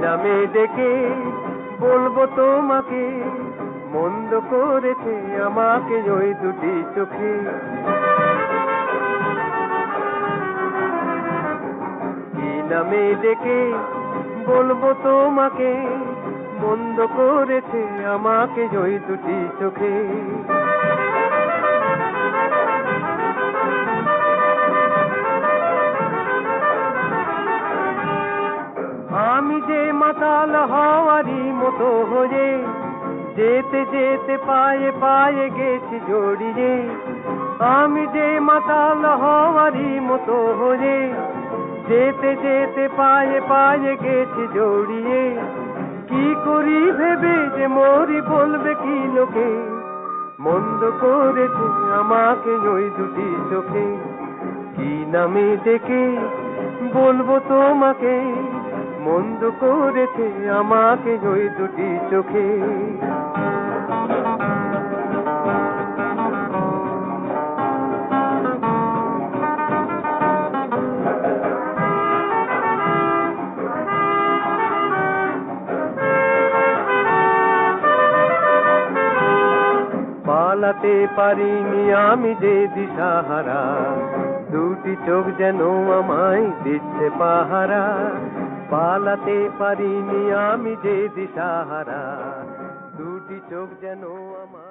নামে ডেকে বলবো তোমাকে, মন্দ করেছে আমাকে ওই দুটি চোখে। কি নামে ডেকে বলবো তোমাকে, মন্দ করেছে আমাকে ওই দুটি চোখে। আমি যে মাতাল হওয়ারই মতো হয়ে, যেতে যেতে পায়ে পায়ে গেছি জড়িয়ে। আমি যে মাতাল হওয়ারই মতো হয়ে, যেতে যেতে পায়ে পায়ে গেছি জড়িয়ে। কি করি ভেবে যে মরি, বলবে কি লোকে, মন্দ করেছে আমাকে ওই দুটি চোখে। কি নামে ডেকে বলবো তোমাকে, মন্দ করেছে আমাকে ওই দুটি চোখে। পালাতে পারিনি আমি যে দিশাহারা, দুটি চোখ যেন আমায় দিচ্ছে পাহারা। পালাতে পারিনি আমি যে দিশাহারা, দুটি চোখ যেন আমায়